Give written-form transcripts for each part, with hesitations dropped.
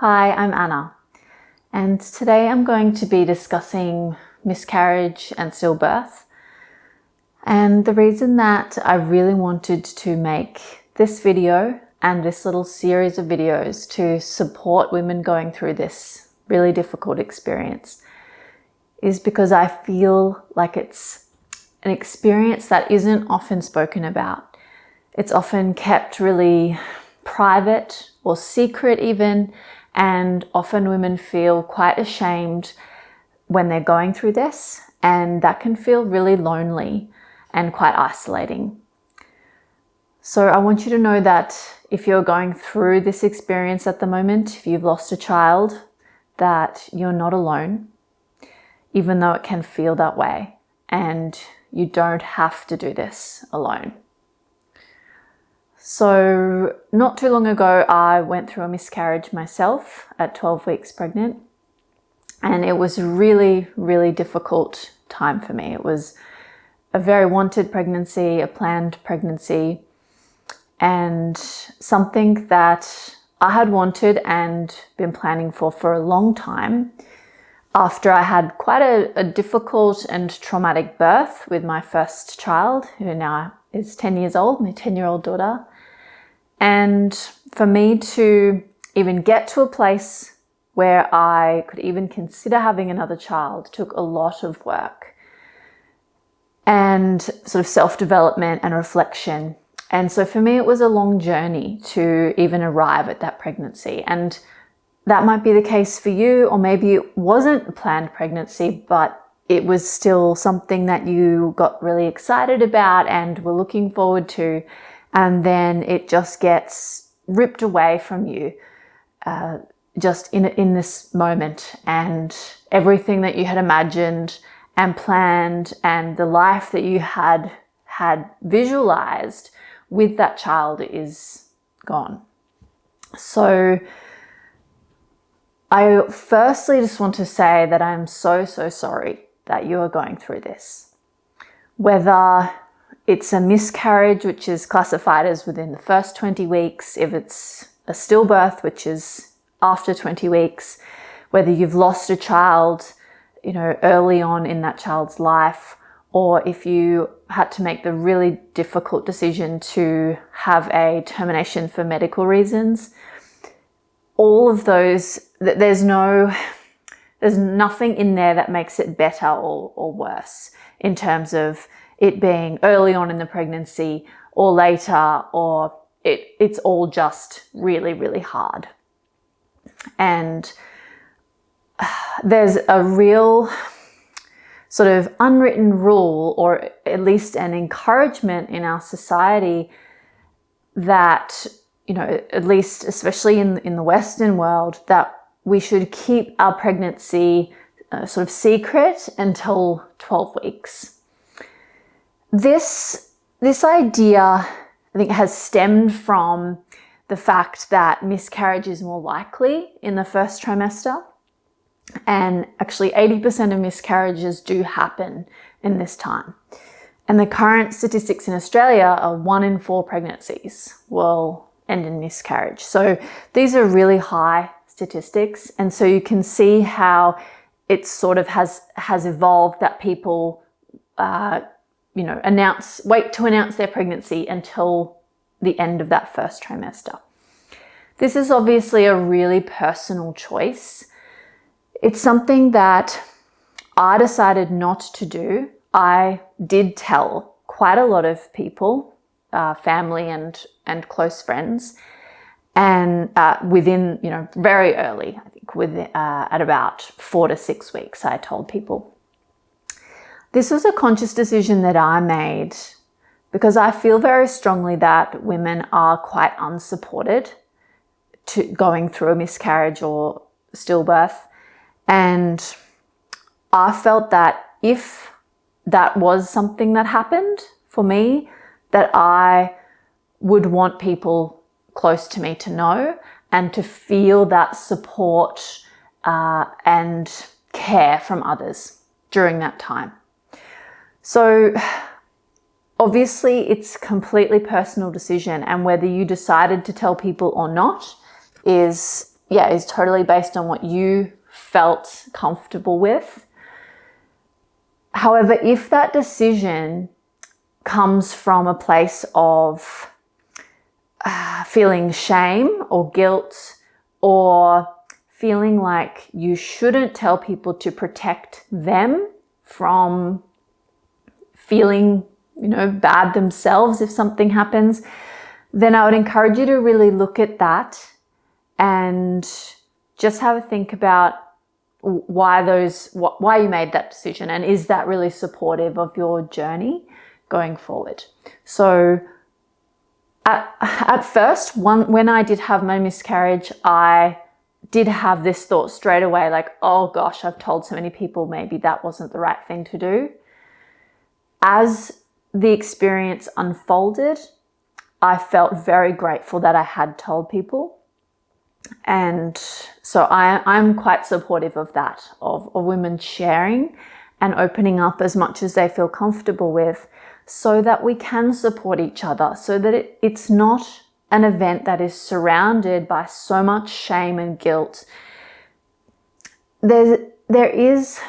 Hi, I'm Anna, and today I'm going to be discussing miscarriage and stillbirth. And the reason that I really wanted to make this video and this little series of videos to support women going through this really difficult experience is because I feel like it's an experience that isn't often spoken about. It's often kept really private or secret even, and often women feel quite ashamed when they're going through this, and that can feel really lonely and quite isolating. So I want you to know that if you're going through this experience at the moment, if you've lost a child, that you're not alone, even though it can feel that way, and you don't have to do this alone. So not too long ago, I went through a miscarriage myself at 12 weeks pregnant, and it was a really, really difficult time for me. It was a very wanted pregnancy, a planned pregnancy, and something that I had wanted and been planning for a long time after I had quite a difficult and traumatic birth with my first child, who now is 10 years old, my 10-year-old daughter. And for me to even get to a place where I could even consider having another child took a lot of work and sort of self-development and reflection. And so for me, it was a long journey to even arrive at that pregnancy. And that might be the case for you, or maybe it wasn't a planned pregnancy, but it was still something that you got really excited about and were looking forward to. And then it just gets ripped away from you just in this moment, and everything that you had imagined and planned and the life that you had visualized with that child is gone. So I firstly just want to say that I'm so sorry that you are going through this. Whether it's a miscarriage, which is classified as within the first 20 weeks, if it's a stillbirth, which is after 20 weeks, whether you've lost a child, early on in that child's life, or if you had to make the really difficult decision to have a termination for medical reasons, all of those, there's nothing in there that makes it better or worse in terms of it being early on in the pregnancy or later, or it's all just really, really hard. And there's a real sort of unwritten rule, or at least an encouragement in our society that, at least especially in the Western world, that we should keep our pregnancy sort of secret until 12 weeks. This idea, I think, has stemmed from the fact that miscarriage is more likely in the first trimester. And actually 80% of miscarriages do happen in this time. And the current statistics in Australia are 1 in 4 pregnancies will end in miscarriage. So these are really high statistics. And so you can see how it sort of has evolved that people wait to announce their pregnancy until the end of that first trimester. This is obviously a really personal choice. It's something that I decided not to do. I did tell quite a lot of people, family and close friends, and within, very early, I think at about 4 to 6 weeks, I told people. This was a conscious decision that I made because I feel very strongly that women are quite unsupported to going through a miscarriage or stillbirth. And I felt that if that was something that happened for me, that I would want people close to me to know and to feel that support and care from others during that time. So obviously it's a completely personal decision, and whether you decided to tell people or not is is totally based on what you felt comfortable with. However, if that decision comes from a place of feeling shame or guilt, or feeling like you shouldn't tell people to protect them from feeling, bad themselves if something happens, then I would encourage you to really look at that and just have a think about why you made that decision, and is that really supportive of your journey going forward. So at first, when I did have my miscarriage, I did have this thought straight away, like, oh gosh, I've told so many people, maybe that wasn't the right thing to do. As the experience unfolded, I felt very grateful that I had told people. And so I'm quite supportive of that, of women sharing and opening up as much as they feel comfortable with, so that we can support each other, so that it's not an event that is surrounded by so much shame and guilt. There is,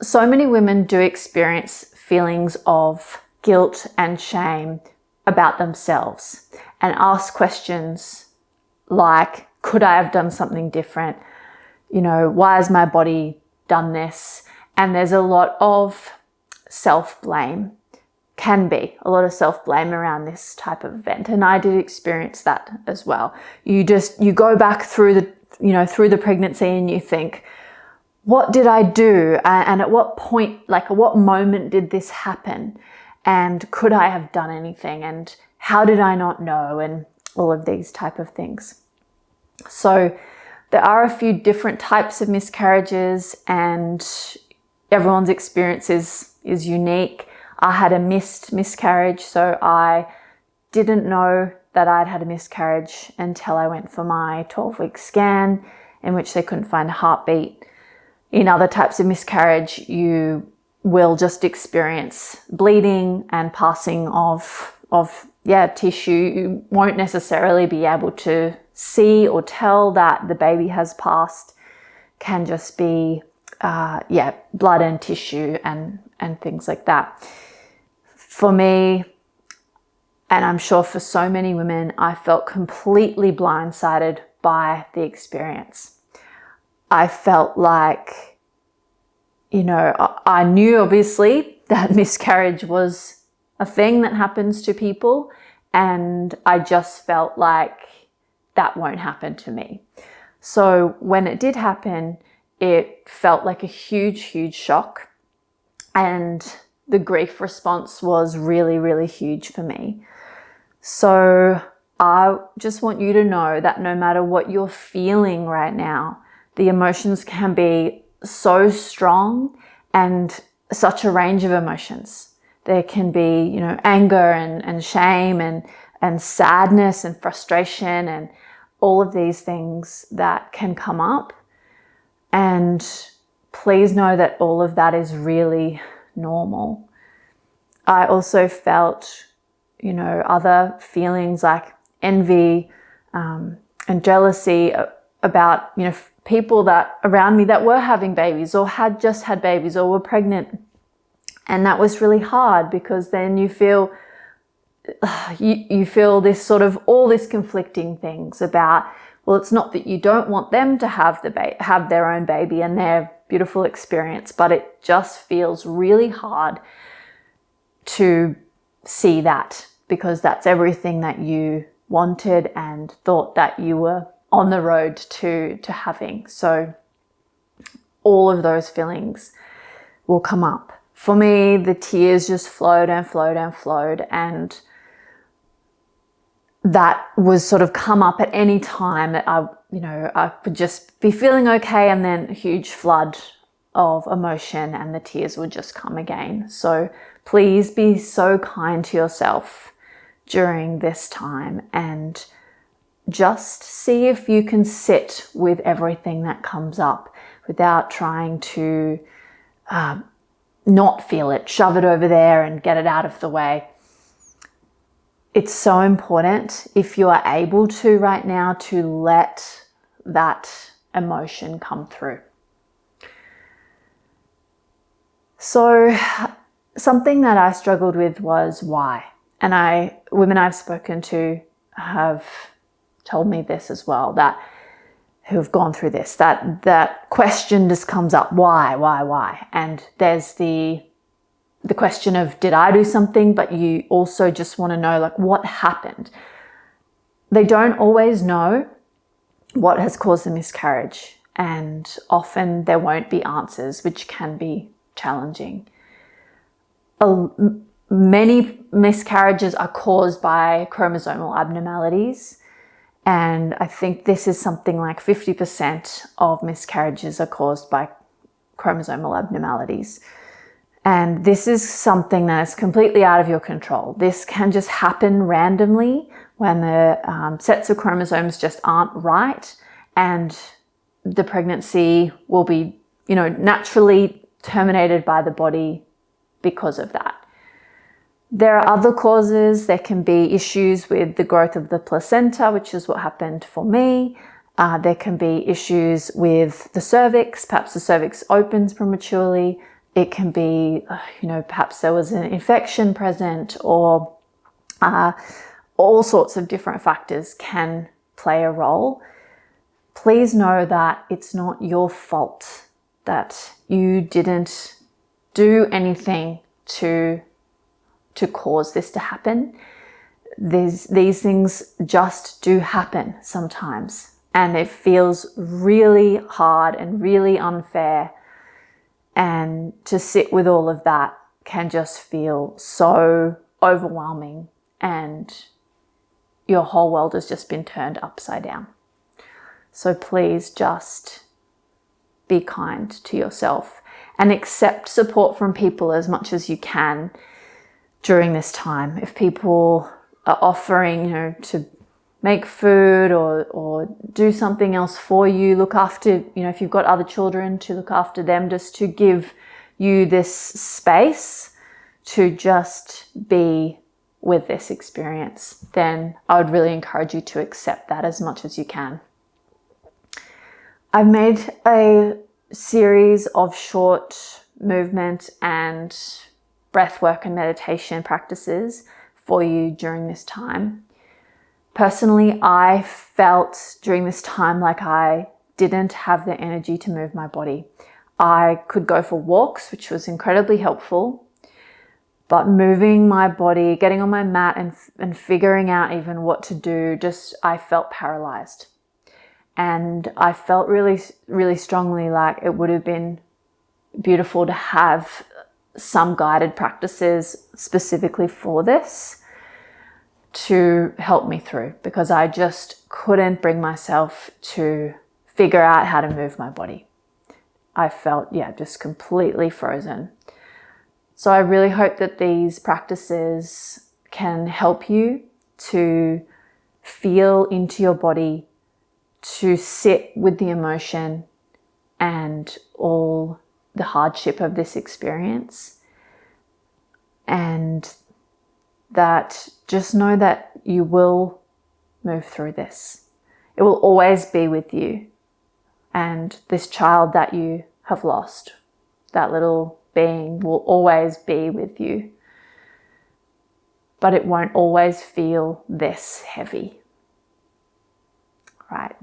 so many women do experience feelings of guilt and shame about themselves and ask questions like, could I have done something different? Why has my body done this? And there's a lot of self-blame. Can be a lot of self-blame around this type of event. And I did experience that as well. You go back through the pregnancy and you think, what did I do? And at what point, at what moment did this happen? And could I have done anything? And how did I not know? And all of these type of things. So there are a few different types of miscarriages, and everyone's experience is unique. I had a missed miscarriage, so I didn't know that I'd had a miscarriage until I went for my 12-week scan, in which they couldn't find a heartbeat. In other types of miscarriage, you will just experience bleeding and passing of tissue. You won't necessarily be able to see or tell that the baby has passed. Can just be blood and tissue and things like that. For me, and I'm sure for so many women, I felt completely blindsided by the experience. I felt like, I knew obviously that miscarriage was a thing that happens to people, and I just felt like that won't happen to me. So when it did happen, it felt like a huge, huge shock, and the grief response was really, really huge for me. So I just want you to know that no matter what you're feeling right now, the emotions can be so strong, and such a range of emotions. There can be, anger and shame and sadness and frustration and all of these things that can come up. And please know that all of that is really normal. I also felt, other feelings like envy and jealousy about, people that around me that were having babies or had just had babies or were pregnant. And that was really hard, because then you feel this sort of all this conflicting things about, well, it's not that you don't want them to have their own baby and their beautiful experience, but it just feels really hard to see that, because that's everything that you wanted and thought that you were on the road to having. So all of those feelings will come up. For me, the tears just flowed and flowed and flowed, and that was sort of come up at any time that I could just be feeling okay, and then a huge flood of emotion and the tears would just come again. So please be so kind to yourself during this time, and just see if you can sit with everything that comes up without trying to not feel it, shove it over there and get it out of the way. It's so important, if you are able to right now, to let that emotion come through. So something that I struggled with was why. And women I've spoken to have told me this as well, that who have gone through this, that question just comes up, why? And there's the question of, did I do something? But you also just want to know, like, what happened? They don't always know what has caused the miscarriage, and often there won't be answers, which can be challenging. Many miscarriages are caused by chromosomal abnormalities, and I think this is something like 50% of miscarriages are caused by chromosomal abnormalities. And this is something that is completely out of your control. This can just happen randomly when the sets of chromosomes just aren't right, and the pregnancy will be, naturally terminated by the body because of that. There are other causes. There can be issues with the growth of the placenta, which is what happened for me. There can be issues with the cervix. Perhaps the cervix opens prematurely. It can be, perhaps there was an infection present, or all sorts of different factors can play a role. Please know that it's not your fault, that you didn't do anything to cause this to happen. These things just do happen sometimes, and it feels really hard and really unfair. And to sit with all of that can just feel so overwhelming, and your whole world has just been turned upside down. So please just be kind to yourself and accept support from people as much as you can during this time. If people are offering, to make food or do something else for you, look after, if you've got other children, to look after them, just to give you this space to just be with this experience, then I would really encourage you to accept that as much as you can. I've made a series of short movement and breath work and meditation practices for you during this time. Personally, I felt during this time like I didn't have the energy to move my body. I could go for walks, which was incredibly helpful, but moving my body, getting on my mat and figuring out even what to do, I felt paralyzed. And I felt really, really strongly like it would have been beautiful to have some guided practices specifically for this to help me through, because I just couldn't bring myself to figure out how to move my body. I felt, just completely frozen. So I really hope that these practices can help you to feel into your body, to sit with the emotion and all the hardship of this experience, and that just know that you will move through this. It will always be with you. And this child that you have lost, that little being, will always be with you. But it won't always feel this heavy. Right.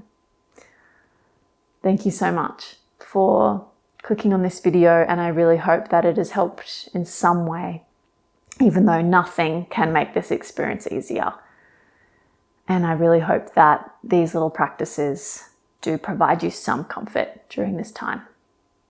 Thank you so much for clicking on this video, and I really hope that it has helped in some way, even though nothing can make this experience easier. And I really hope that these little practices do provide you some comfort during this time.